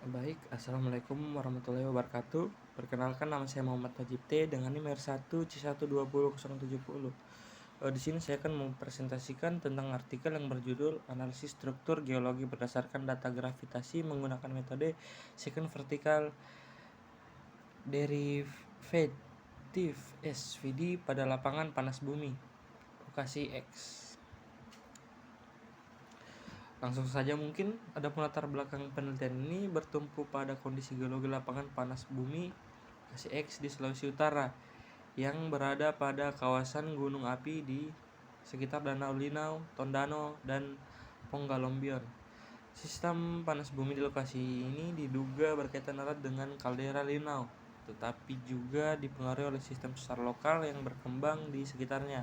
Baik, Assalamualaikum warahmatullahi wabarakatuh. Perkenalkan, nama saya Muhammad Najib T dengan NIM R1C120070. Di sini saya akan mempresentasikan tentang artikel yang berjudul Analisis Struktur Geologi Berdasarkan Data Gravitasi Menggunakan Metode Second Vertical Derivative SVD pada lapangan panas bumi, lokasi X. Langsung saja, mungkin adapun latar belakang penelitian ini bertumpu pada kondisi geologi lapangan panas bumi lokasi X di Sulawesi Utara yang berada pada kawasan gunung api di sekitar Danau Linau, Tondano, dan Ponggalombion. Sistem panas bumi di lokasi ini diduga berkaitan erat dengan kaldera Linau, tetapi juga dipengaruhi oleh sistem sesar lokal yang berkembang di sekitarnya.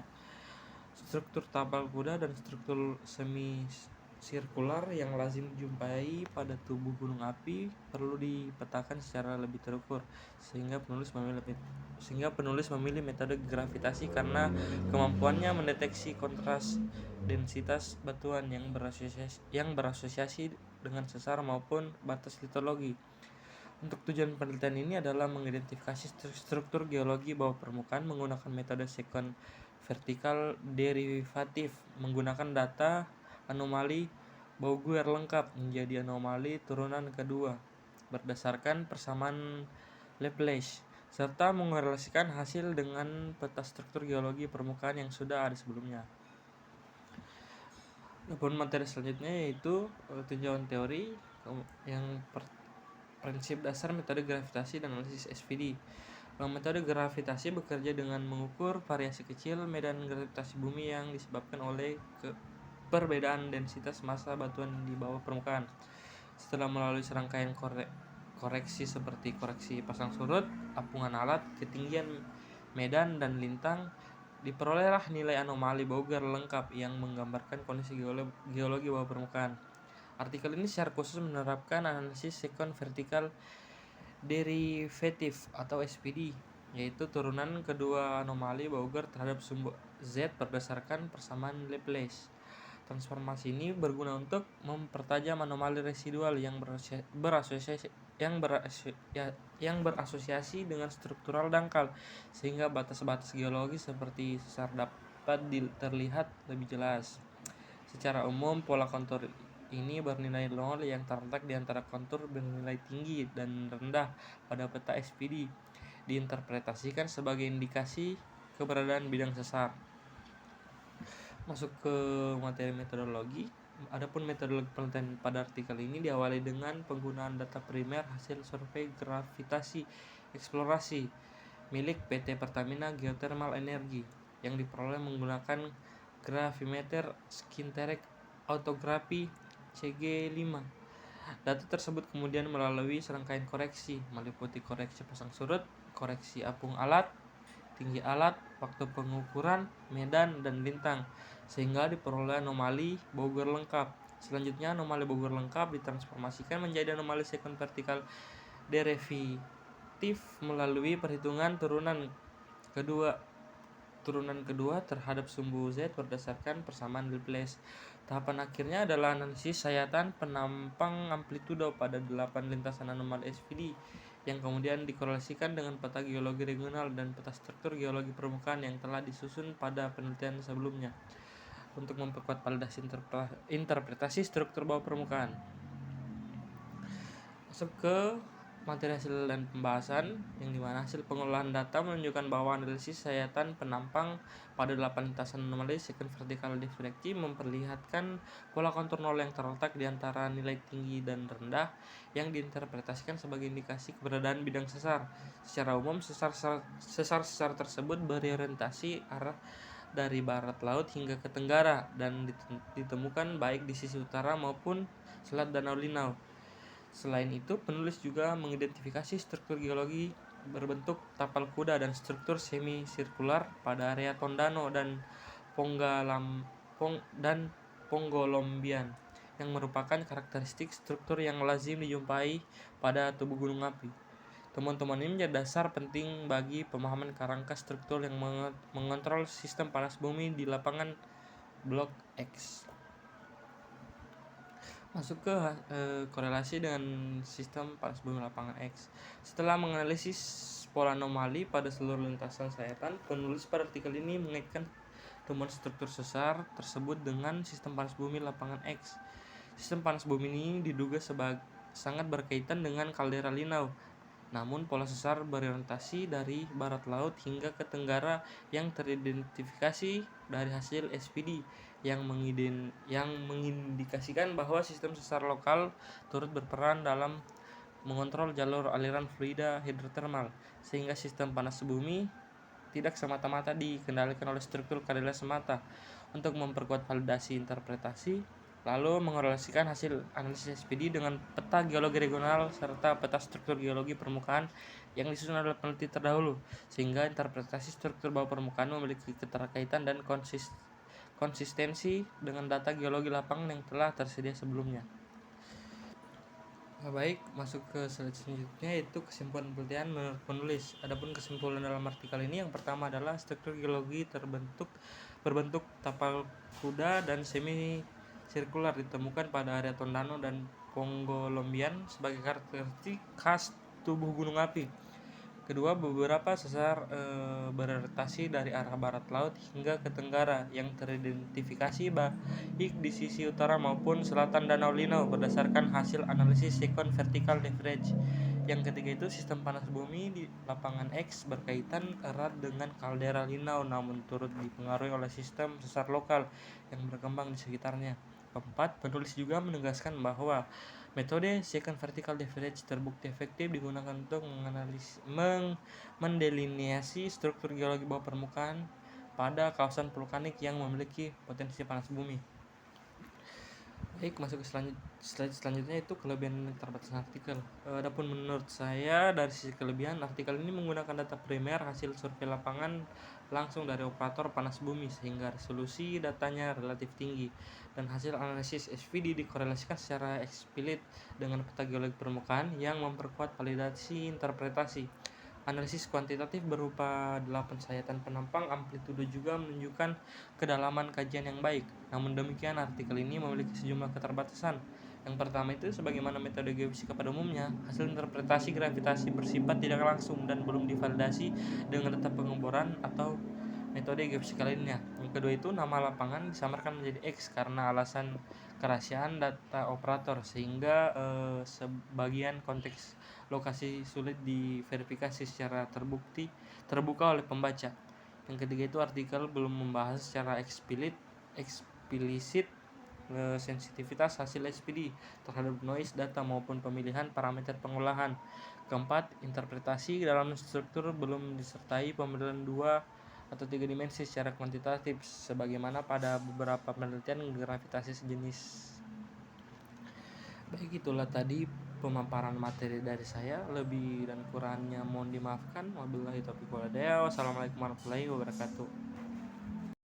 Struktur tapal kuda dan struktur semi sirkular yang lazim dijumpai pada tubuh gunung api perlu dipetakan secara lebih terukur, sehingga penulis memilih metode gravitasi karena kemampuannya mendeteksi kontras densitas batuan yang berasosiasi dengan sesar maupun batas litologi. Untuk tujuan penelitian ini adalah mengidentifikasi struktur geologi bawah permukaan menggunakan metode second vertical derivative menggunakan data anomali Bouguer lengkap menjadi anomali turunan kedua berdasarkan persamaan Laplace, serta mengorelasikan hasil dengan peta struktur geologi permukaan yang sudah ada sebelumnya. Adapun materi selanjutnya yaitu tinjauan teori yang prinsip dasar metode gravitasi dan analisis SVD. Metode gravitasi bekerja dengan mengukur variasi kecil medan gravitasi bumi yang disebabkan oleh perbedaan densitas massa batuan di bawah permukaan. Setelah melalui serangkaian koreksi seperti koreksi pasang surut, apungan alat, ketinggian medan, dan lintang, diperolehlah nilai anomali Bouguer lengkap yang menggambarkan kondisi geologi bawah permukaan. Artikel ini secara khusus menerapkan analisis second vertical derivative atau SPD, yaitu turunan kedua anomali Bouguer terhadap sumbu Z berdasarkan persamaan Laplace. Transformasi ini berguna untuk mempertajam anomali residual yang berasosiasi dengan struktural dangkal, sehingga batas-batas geologi seperti sesar dapat terlihat lebih jelas. Secara umum, pola kontur ini bernilai 0 yang terletak di antara kontur bernilai tinggi dan rendah pada peta SPD, diinterpretasikan sebagai indikasi keberadaan bidang sesar. Masuk ke materi metodologi. Adapun metodologi penelitian pada artikel ini diawali dengan penggunaan data primer hasil survei gravitasi eksplorasi milik PT Pertamina Geothermal Energy yang diperoleh menggunakan gravimeter skinterek autografi CG5. Data tersebut kemudian melalui serangkaian koreksi, meliputi koreksi pasang surut, koreksi apung alat, tinggi alat, waktu pengukuran, medan, dan lintang, sehingga diperoleh anomali Bouguer lengkap. Selanjutnya, anomali Bouguer lengkap ditransformasikan menjadi anomali second vertical derivative melalui perhitungan turunan kedua terhadap sumbu Z berdasarkan persamaan Laplace. Tahapan akhirnya adalah analisis sayatan penampang amplitudo pada 8 lintasan anomali SVD yang kemudian dikorelasikan dengan peta geologi regional dan peta struktur geologi permukaan yang telah disusun pada penelitian sebelumnya untuk memperkuat validasi interpretasi struktur bawah permukaan. Masuk ke materi hasil dan pembahasan, yang dimana hasil pengolahan data menunjukkan bahwa analisis sayatan penampang pada 8 lintasan anomali second vertical derivative memperlihatkan pola kontur nol yang terletak di antara nilai tinggi dan rendah yang diinterpretasikan sebagai indikasi keberadaan bidang sesar. Secara umum, sesar tersebut berorientasi arah dari barat laut hingga ke tenggara dan ditemukan baik di sisi utara maupun selat Danau Linau. Selain itu, penulis juga mengidentifikasi struktur geologi berbentuk tapal kuda dan struktur semi-sirkular pada area Tondano dan Ponggolombian yang merupakan karakteristik struktur yang lazim dijumpai pada tubuh gunung api. Temuan-temuan ini menjadi dasar penting bagi pemahaman kerangka struktur yang mengontrol sistem panas bumi di lapangan Blok X. Masuk ke korelasi dengan sistem panas bumi lapangan X. Setelah menganalisis pola anomali pada seluruh lintasan sayatan, penulis pada artikel ini mengaitkan temuan struktur sesar tersebut dengan sistem panas bumi lapangan X. Sistem panas bumi ini diduga sangat berkaitan dengan kaldera Linau. Namun pola sesar berorientasi dari barat laut hingga ke tenggara yang teridentifikasi dari hasil SPD yang mengindikasikan bahwa sistem sesar lokal turut berperan dalam mengontrol jalur aliran fluida hidrotermal, sehingga sistem panas bumi tidak semata-mata dikendalikan oleh struktur kaldera semata. Untuk memperkuat validasi interpretasi, lalu mengorelasikan hasil analisis SPD dengan peta geologi regional serta peta struktur geologi permukaan yang disusun oleh peneliti terdahulu, sehingga interpretasi struktur bawah permukaan memiliki keterkaitan dan konsistensi dengan data geologi lapangan yang telah tersedia sebelumnya. Baik, masuk ke slide selanjutnya, yaitu kesimpulan penelitian menurut penulis. Adapun kesimpulan dalam artikel ini, yang pertama adalah struktur geologi berbentuk tapal kuda dan semi sirkular ditemukan pada area Tondano dan Ponggolombian sebagai karakteristik khas tubuh gunung api. Kedua, beberapa sesar berorientasi dari arah barat laut hingga ke tenggara yang teridentifikasi baik di sisi utara maupun selatan Danau Linau berdasarkan hasil analisis sekuen vertikal leverage. Yang ketiga itu, sistem panas bumi di lapangan X berkaitan erat dengan kaldera Linau namun turut dipengaruhi oleh sistem sesar lokal yang berkembang di sekitarnya. Keempat, penulis juga menegaskan bahwa metode secant vertical leverage terbukti efektif digunakan untuk mendelineasi struktur geologi bawah permukaan pada kawasan vulkanik yang memiliki potensi panas bumi. Baik, masuk ke slide selanjutnya, itu kelebihan dan keterbatasan artikel. Adapun menurut saya dari sisi kelebihan, artikel ini menggunakan data primer hasil survei lapangan langsung dari operator panas bumi sehingga resolusi datanya relatif tinggi, dan hasil analisis SPD dikorelasikan secara eksplisit dengan peta geologi permukaan yang memperkuat validasi interpretasi. Analisis kuantitatif berupa 8 sayatan penampang amplitudo juga menunjukkan kedalaman kajian yang baik. Namun demikian, artikel ini memiliki sejumlah keterbatasan. Yang pertama itu, sebagaimana metode geofisika pada umumnya, hasil interpretasi gravitasi bersifat tidak langsung dan belum divalidasi dengan data pengeboran atau metode geofisika lainnya. Yang kedua itu, nama lapangan disamarkan menjadi X karena alasan kerahasiaan data operator, sehingga sebagian konteks lokasi sulit diverifikasi secara terbuka oleh pembaca. Yang ketiga itu, artikel belum membahas secara eksplisit sensitivitas hasil SPD terhadap noise data maupun pemilihan parameter pengolahan. Keempat, interpretasi dalam struktur belum disertai pemodelian 2 atau 3 dimensi secara kuantitatif sebagaimana pada beberapa penelitian gravitasi sejenis. Baik, itulah tadi pemaparan materi dari saya. Lebih dan kurangnya mohon dimaafkan. Wabillahi taufiq wal hidayah. Wassalamualaikum warahmatullahi wabarakatuh.